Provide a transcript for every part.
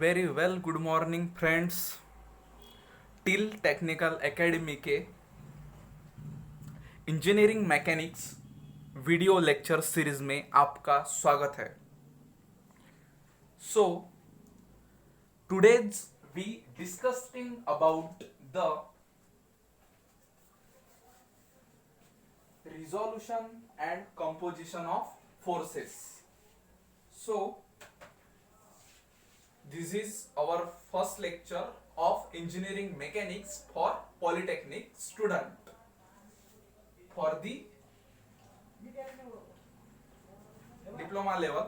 Very well good morning friends. टिल technical academy के engineering mechanics video lecture series में आपका स्वागत है। So today's we discussing about the resolution and composition of forces. So this is our first lecture of engineering mechanics for polytechnic student for the diploma level.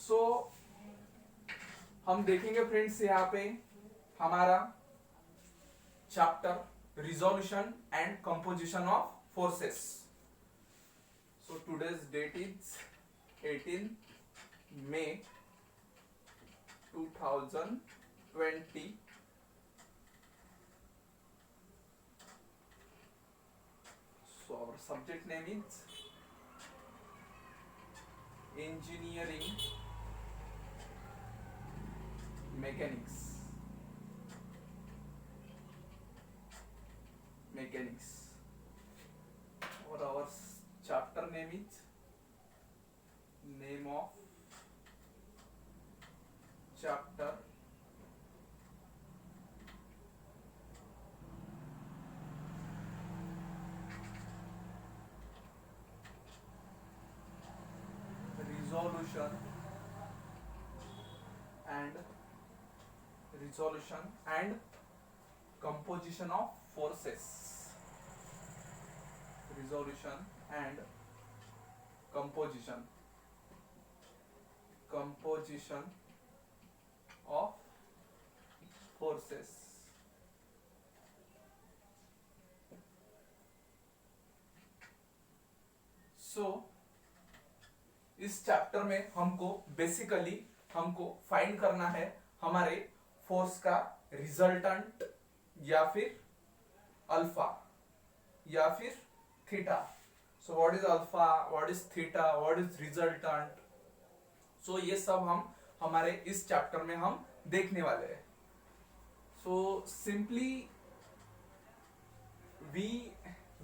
So हम देखेंगे friends यहाँ पे हमारा chapter resolution and composition of forces. So today's date is 18 May 2020। So our subject name is engineering mechanics। और our chapter name is name of chapter resolution and composition of forces। resolution and composition of forces। सो इस chapter में हमको find करना है हमारे force का resultant या फिर अल्फा या फिर theta. So what is alpha, what is theta, what is resultant. So ये सब हम हमारे इस चैप्टर में हम देखने वाले हैं। So simply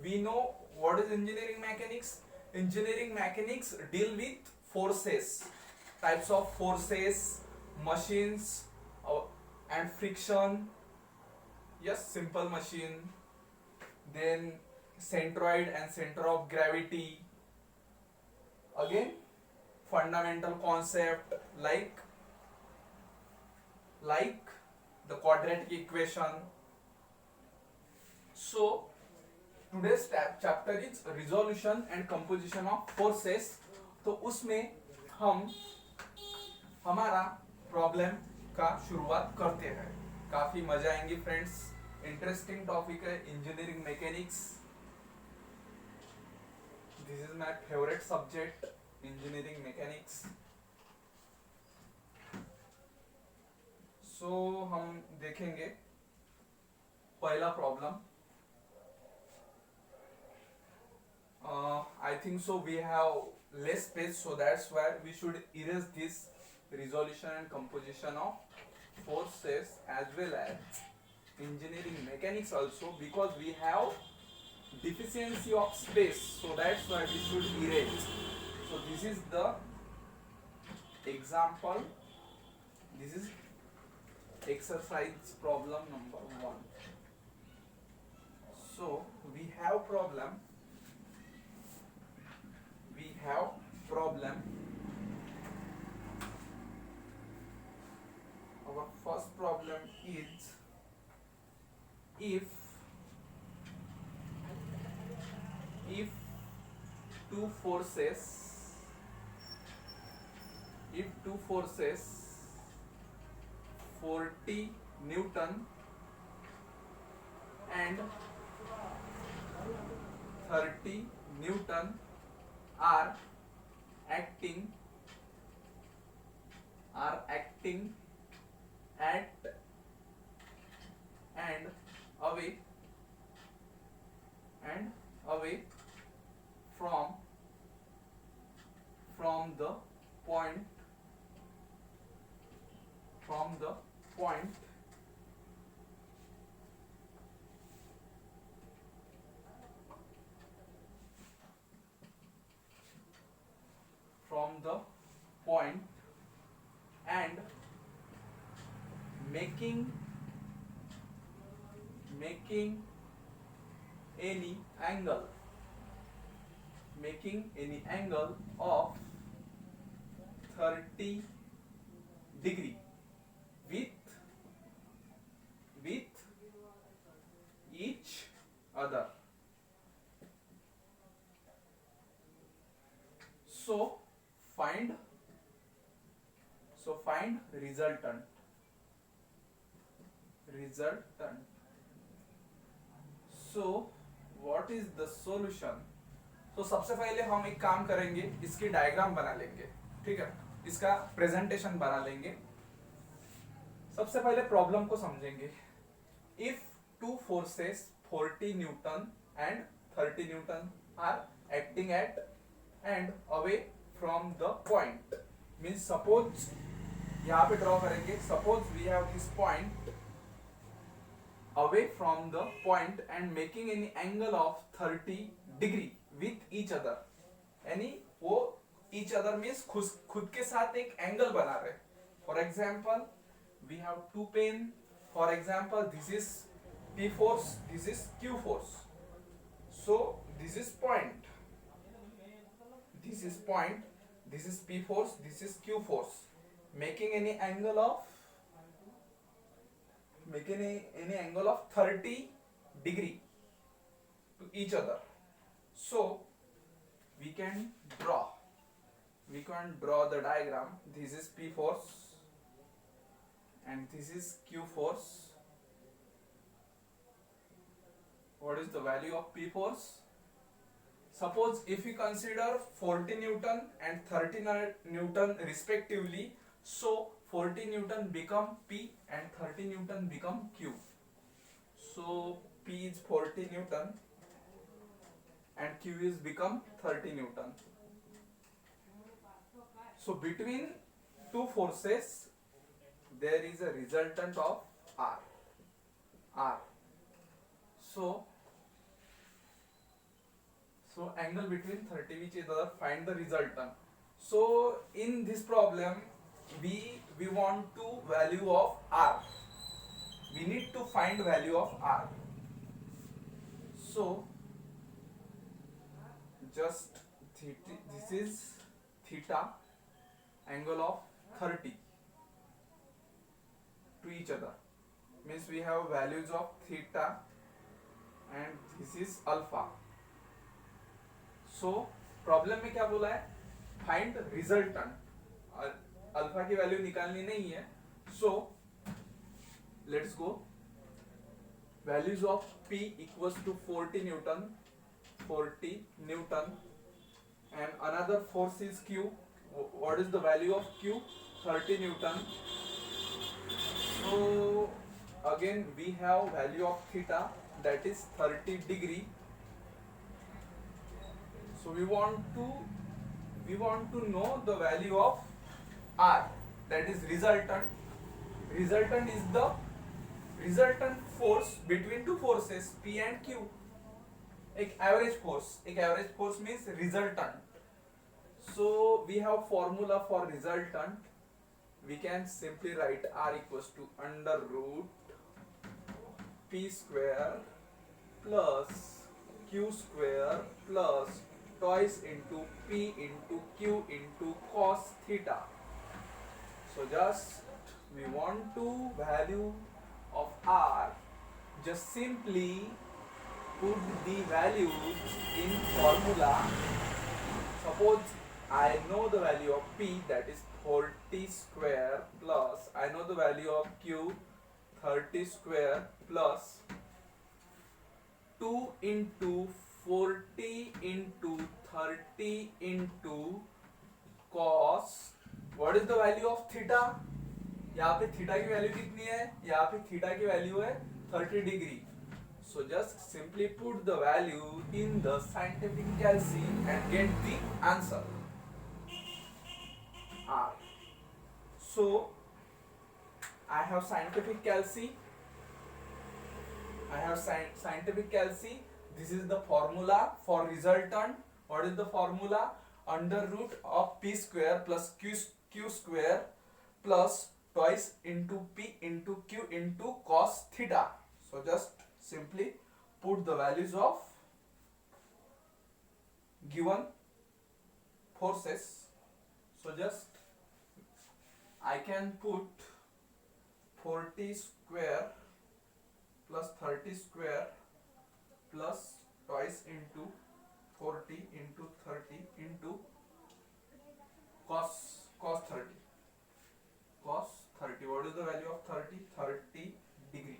we know what is engineering mechanics। engineering mechanics deal with forces, types of forces, machines and friction। yes, simple machine, then centroid and center of gravity, again fundamental concept like the quadratic equation। so today's chapter is resolution and composition of forces। तो उसमें हम हमारा problem का शुरुआत करते हैं। काफी मजा आएंगी फ्रेंड्स, इंटरेस्टिंग टॉपिक है engineering mechanics. This is my favourite subject, engineering mechanics. So हम देखेंगे पहला problem. I think so we have less space, so that's why we should erase this resolution and composition of forces as well as engineering mechanics also, because we have deficiency of space, so that's why we should erase। so this is the example, this is exercise problem number 1। so we have problem our first problem is if two forces 40 Newton and 30 Newton are acting at and away from the point from the point and making any angle of 30 degree with each other. So find resultant. So what is the solution? तो सबसे पहले हम एक काम करेंगे, इसकी diagram बना लेंगे, ठीक है, इसका प्रेजेंटेशन बना लेंगे। सबसे पहले प्रॉब्लम को समझेंगे। If two forces 40 newton and 30 newton are acting at and away from the point, means suppose यहाँ पे ड्रॉ करेंगे, suppose we have this point away from the point and making any angle of 30 degree with each other, यानी वो each other means खुद के साथ एक angle बना रहे। For example, we have two pen. For example, this is P force, this is Q force. So this is point, this is P force, this is Q force. Making any angle of 30 degree to each other. So we can draw the diagram. This is P force and this is Q force. What is the value of P force? Suppose if we consider 40 Newton and 30 Newton respectively, so 40 Newton become P and 30 Newton become Q. So P is 40 Newton and Q is become 30 Newton. So between two forces there is a resultant of R. So angle between 30 which is the find the resultant. So in this problem we want to value of R. We need to find value of R. So just this is theta, angle of 30 to each other, means we have values of theta and this is alpha. So problem में क्या बोला है, find resultant, alpha की value निकालनी नहीं है। So let's go, values of P equals to 40 newton and another force is Q. What is the value of Q? 30 Newton. So again we have value of theta, that is 30 degree. So we want to know the value of R, that is resultant. Resultant is the resultant force between two forces P and Q. एक average force means resultant. So we have formula for resultant. We can simply write R equals to under root P square plus Q square plus twice into P into Q into cos theta. So just we want to value of R. Just simply put the values in formula. Suppose I know the value of P, that is 40 square, plus I know the value of Q 30 square, plus 2 into 40 into 30 into cos. What is the value of theta? यहाँ पे theta की value कितनी है, यहाँ पे theta की value है 30 degree. So just simply put the value in the scientific calculation and get the answer R. So I have scientific calci. Scientific calci. This is the formula for resultant. What is the formula? Under root of p square plus q square plus twice into p into q into cos theta. So just simply put the values of given forces. So just I can put 40 square plus 30 square plus twice into 40 into 30 into cos 30. Cos 30. What is the value of 30? 30 degree.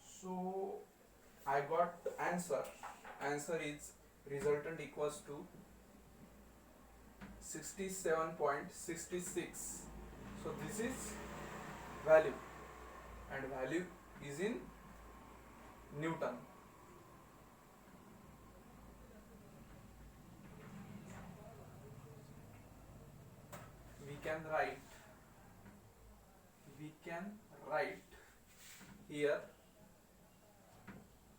So I got answer. Answer is resultant equals to 67.66. So this is value, and value is in Newton. We can write here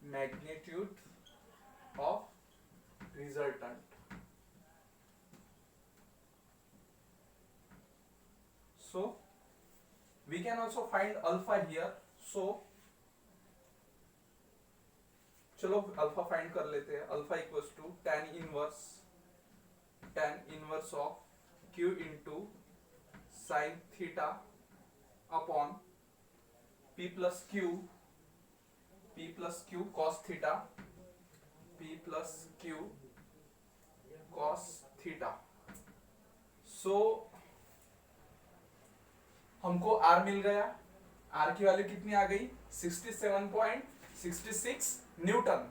magnitude of resultant. So we can also find alpha here. So चलो alpha find कर लेते हैं. Alpha equals to tan inverse of q into sine theta upon p plus q cos theta, p plus q cos theta. So हमको r मिल गया. r की value कितनी आ गई? 67.66 Newton.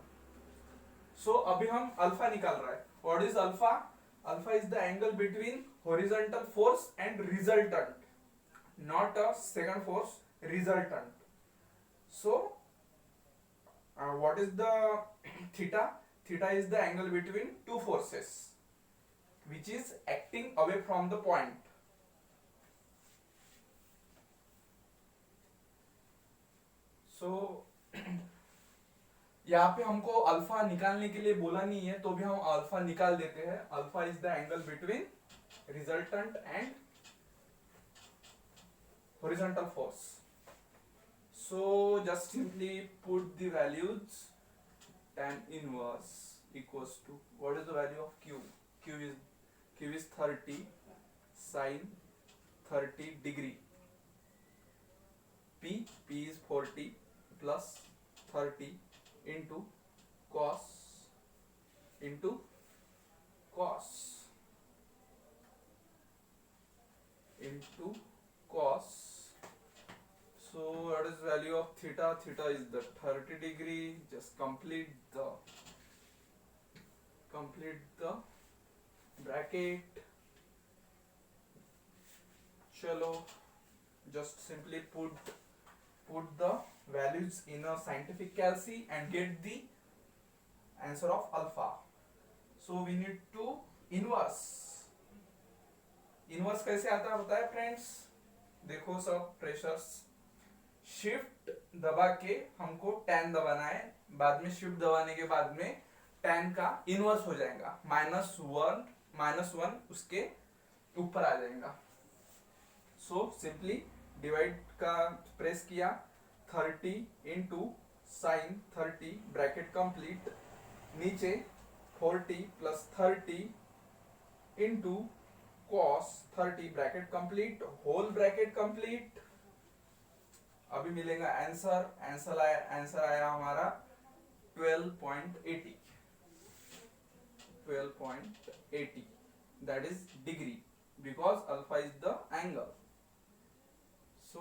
सो अभी हम अल्फा निकाल रहे हैं. What is alpha? Alpha is the angle between horizontal force and resultant, not a second force, resultant. So what is the theta? Theta is the angle between two forces which is acting away from the point. So यहाँ पे हमको alpha निकालने के लिए बोला नहीं है, तो भी हम अल्फा निकाल देते हैं. Alpha is the angle between resultant and horizontal force. So just simply put the values. Tan inverse equals to, what is the value of q? Q is 30 sin 30 degree. P is 40 plus 30 into cos into cos. So what is value of theta? Theta is the 30 degree. Just complete the bracket. Chalo, just simply put the values in a scientific calci and get the answer of alpha. So we need to inverse. Inverse कैसे आता है बताया friends? देखो सब pressures, shift दबा के हमको tan दबाना है. बाद में शिफ्ट दबाने के बाद में tan का इनवर्स हो जाएगा. -1 उसके ऊपर आ जाएगा. सो सिंपली डिवाइड का प्रेस किया. 30 इंटू साइन 30 ब्रैकेट कंप्लीट. नीचे 40 plus 30 into cos 30 bracket complete, whole bracket complete. अभी मिलेगा आंसर आया हमारा 12.80. That is degree, because alpha is the angle. So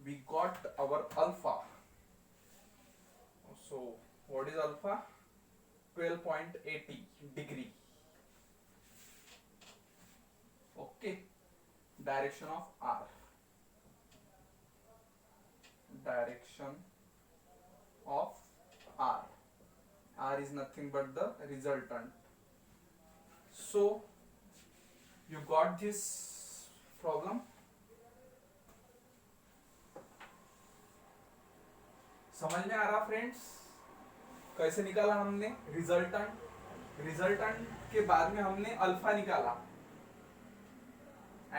we got our alpha. So what is alpha? 12.80 degree. Okay, direction of r. Direction of r. R is nothing but the resultant. So you got this problem. समझ में आ रहा friends? कैसे निकाला हमने resultant? Resultant के बाद में हमने अल्फा निकाला।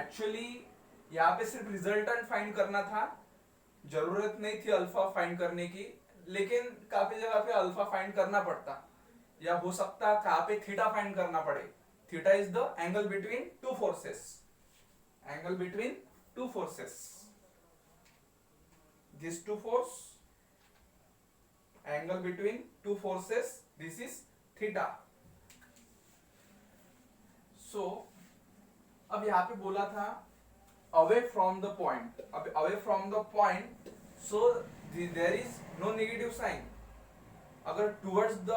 एक्चुअली यहाँ पे सिर्फ रिजल्टेंट फाइंड करना था, जरूरत नहीं थी अल्फा फाइंड करने की, लेकिन काफी जगह पे अल्फा फाइंड करना पड़ता, या हो सकता कहाँ पे थीटा फाइंड करना पड़े। Theta is the angle between two forces, angle between two forces, this two force, angle between two forces, this is theta. So अब यहां पे बोला था अवे फ्रॉम द पॉइंट, अब away from the point, so there is no negative sign. अगर towards the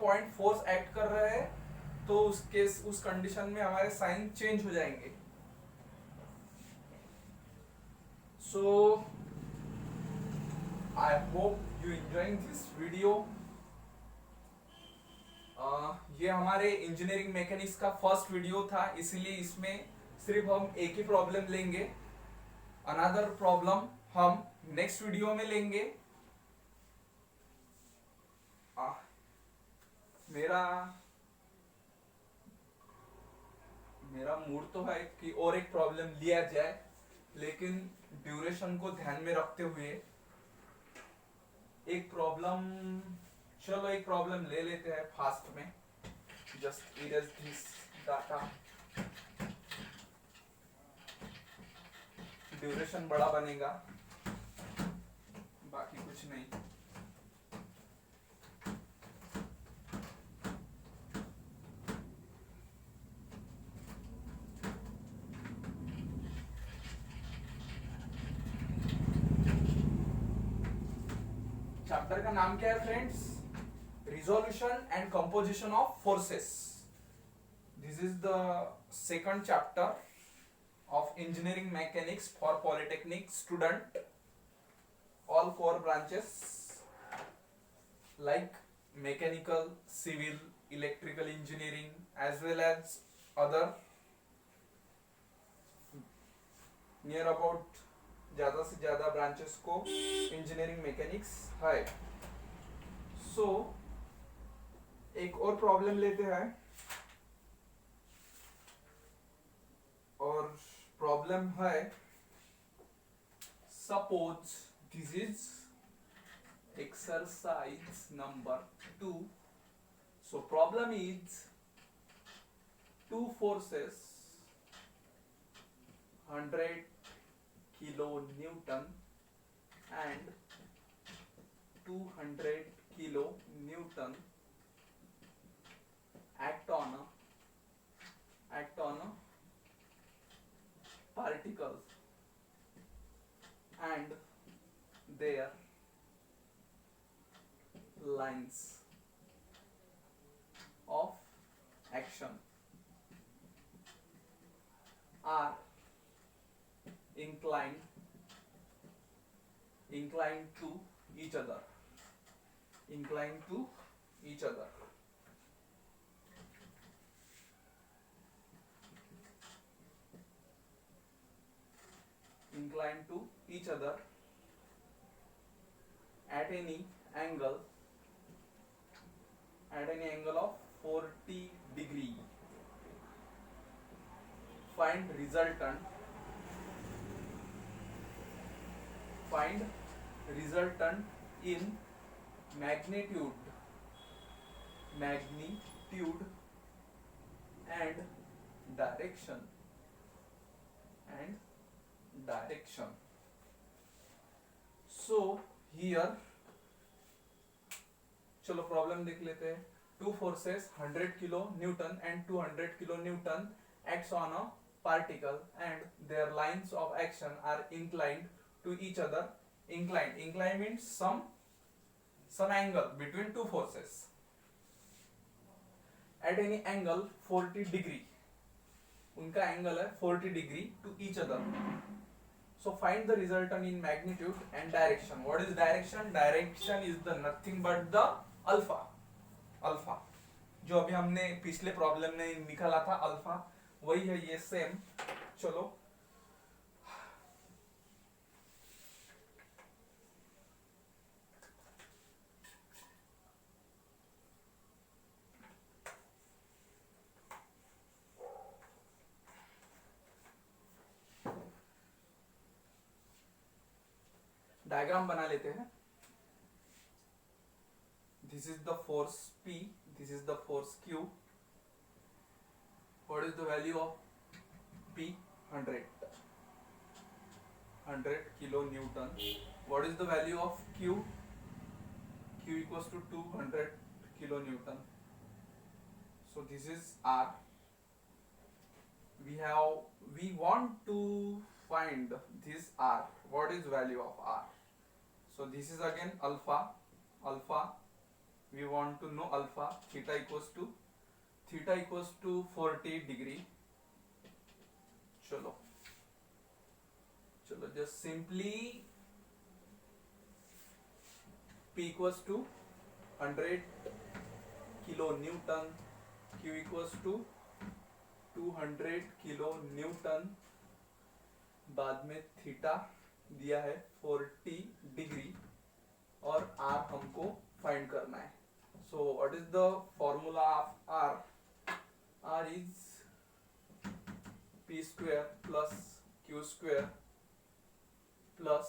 point force act कर रहे हैं तो उस कंडीशन में हमारे साइन चेंज हो जाएंगे। So I hope you enjoying this video. ये हमारे इंजीनियरिंग मैकेनिक्स का फर्स्ट वीडियो था, इसीलिए इसमें सिर्फ हम एक ही प्रॉब्लम लेंगे। अनदर प्रॉब्लम हम नेक्स्ट वीडियो में लेंगे। मेरा मूड तो है कि और एक प्रॉब्लम लिया जाए, लेकिन ड्यूरेशन को ध्यान में रखते हुए एक प्रॉब्लम ले लेते हैं फास्ट में। Just erase this data, duration बड़ा बनेगा, बाकी कुछ नहीं। चैप्टर का नाम क्या है friends? Resolution and composition of forces. This is the second chapter of engineering mechanics for polytechnic student, all 4 branches like mechanical, civil, electrical engineering as well as other near about ज़्यादा से ज़्यादा branches को engineering mechanics है। so एक और problem लेते हैं, और प्रॉब्लम है suppose this is exercise number 2। So problem is two forces 100 kilo Newton and 200 kilo Newton act on a particles and their lines of action are inclined to each other, inclined to each other. Inclined to each other at any angle of 40 degree. Find resultant in magnitude and direction so here, चलो problem देख लेते हैं। Two forces 100 kilo Newton and 200 kilo Newton acts on a particle and their lines of action are inclined to each other. Inclined means some angle between two forces at any angle 40 degree. उनका angle है 40 degree to each other. So find the resultant in magnitude and direction. What is direction? Direction is the nothing but the alpha, जो अभी हमने पिछले problem में निकाला था alpha, वही है ये सेम। चलो डायग्राम बना लेते हैं. This is the force P, this is the force Q. What is the value of P? 100 kilonewton. What is the value of Q? Q equals to 200 kilonewton. So this is R. We want to find this R. What is value of R? So this is again alpha. We want to know alpha. Theta equals to 40 degree. चलो just simply P equals to 100 kilonewton, Q equals to 200 kilonewton, बाद में theta दिया है 40 degree और R हमको find करना है. So what is the formula of R? R is P square plus Q square plus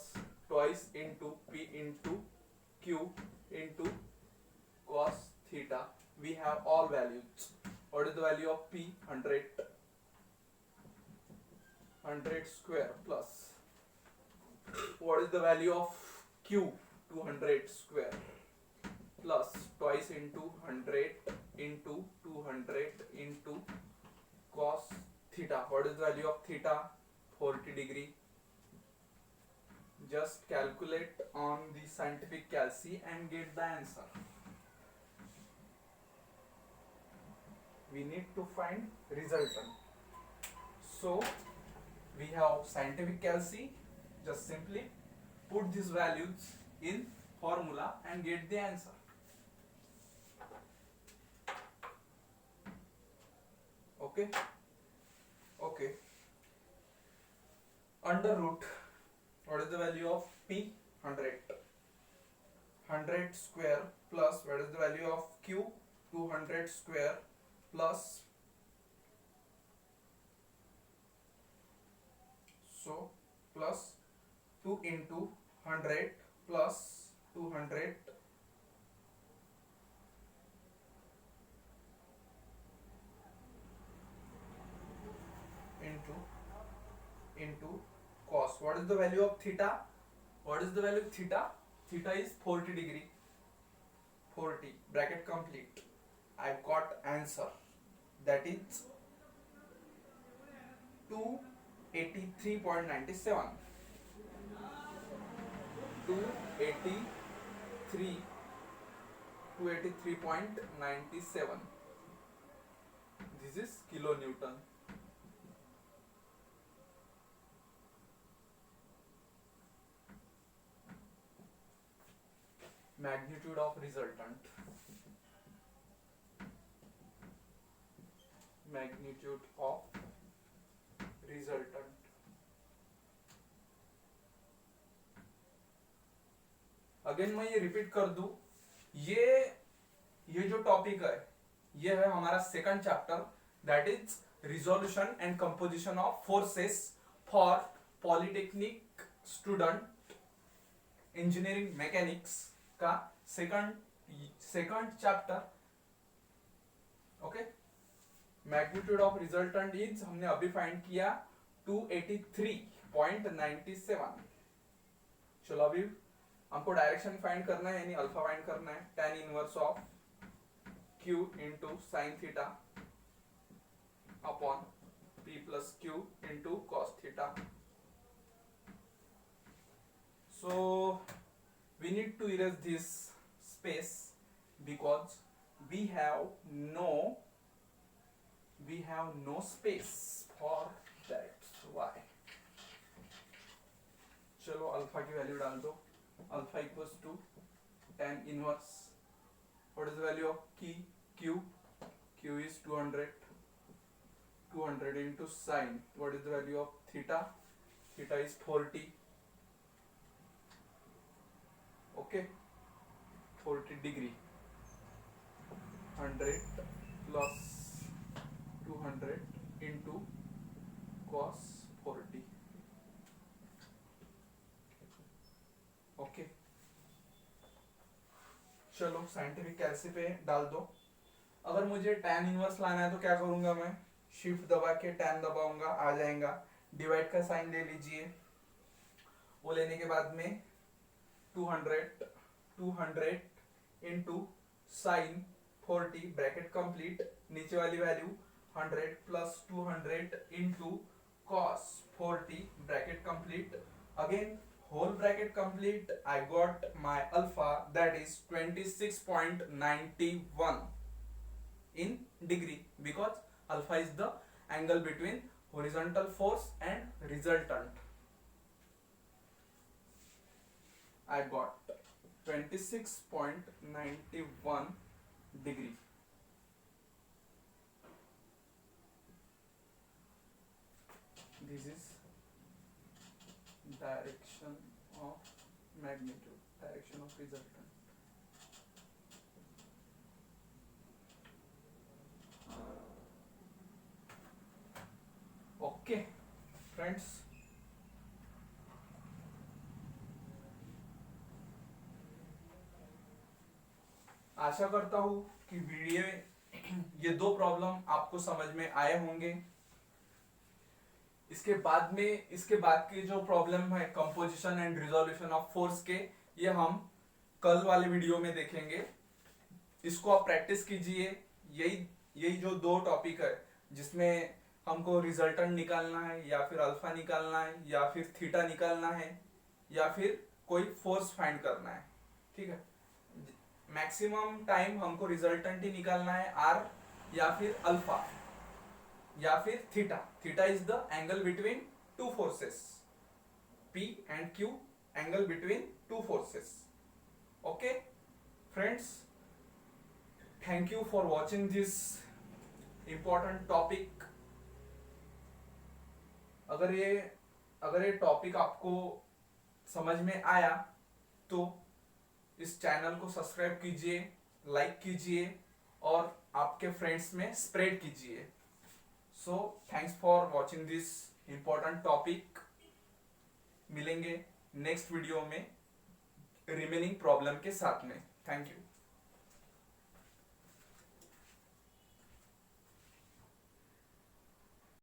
twice into P into Q into cos theta. We have all values. What is the value of P? 100 square plus what is the value of Q? 200 square plus twice into 100 into 200 into cos theta. What is the value of theta? 40 degree. Just calculate on the scientific calci and get the answer. We need to find resultant. So we have scientific calci. Just simply put these values in formula and get the answer. Okay. Under root. What is the value of P? 100 square plus what is the value of Q? 200 square plus plus 2 into 100 plus 200 into cos. What is the value of theta? Theta is 40 degree. 40 bracket complete. I got answer, that is 283.97. 283.97. This is kilonewton. Magnitude of resultant. Again मैं ये repeat कर दूं, ये जो topic है ये है हमारा second chapter, that is resolution and composition of forces for polytechnic student engineering mechanics का second chapter. Okay. Magnitude of resultant is हमने अभी फाइंड किया 283.97. चलो अभी हमको डायरेक्शन फाइंड करना है, यानी अल्फा फाइंड करना है. tan inverse of q into sine theta upon p plus q into cos theta. So we need to erase this space because we have no space for that. Why? चलो alpha की value डाल दो. Alpha equals to tan inverse. What is the value of q is 200 into sin. What is the value of theta? Theta is 40. Okay, 40 degree. 100 plus 200 into cos 40. चलो scientific कैलसी पे डाल दो। अगर मुझे tan इनवर्स लाना है तो क्या करूंगा मैं, शिफ्ट दबा के tan दबाऊंगा, आ जाएगा। डिवाइड का साइन ले लीजिए, वो लेने के बाद में 200 इंटू साइन 40 ब्रैकेट कंप्लीट, नीचे वाली value 100 plus 200 into cos 40 bracket complete, again whole bracket complete. I got my alpha, that is 26.91 in degree, because alpha is the angle between horizontal force and resultant. I got 26.91 degree. This is direction of magnitude, direction of resultant. Okay friends, आशा करता हूं कि video ये दो problem आपको समझ में आए होंगे। इसके बाद के जो प्रॉब्लम है composition and resolution of force के, ये हम कल वाले वीडियो में देखेंगे। इसको आप प्रैक्टिस कीजिए। यही जो दो टॉपिक है जिसमें हमको रिजल्टेंट निकालना है, या फिर अल्फा निकालना है, या फिर थीटा निकालना है, या फिर कोई फोर्स फाइंड करना है, ठीक है। मैक्सिमम टाइम हमको रिजल्टेंट ही निकालना है, आर या फिर अल्फा या फिर theta. Theta is the angle between two forces, P and Q, angle between two forces. Okay friends, thank you for watching this important topic. अगर ये टॉपिक आपको समझ में आया तो इस चैनल को सब्सक्राइब कीजिए, लाइक कीजिए और आपके फ्रेंड्स में स्प्रेड कीजिए। So thanks for watching this important topic. मिलेंगे नेक्स्ट वीडियो में रिमेनिंग प्रॉब्लम के साथ में। Thank you.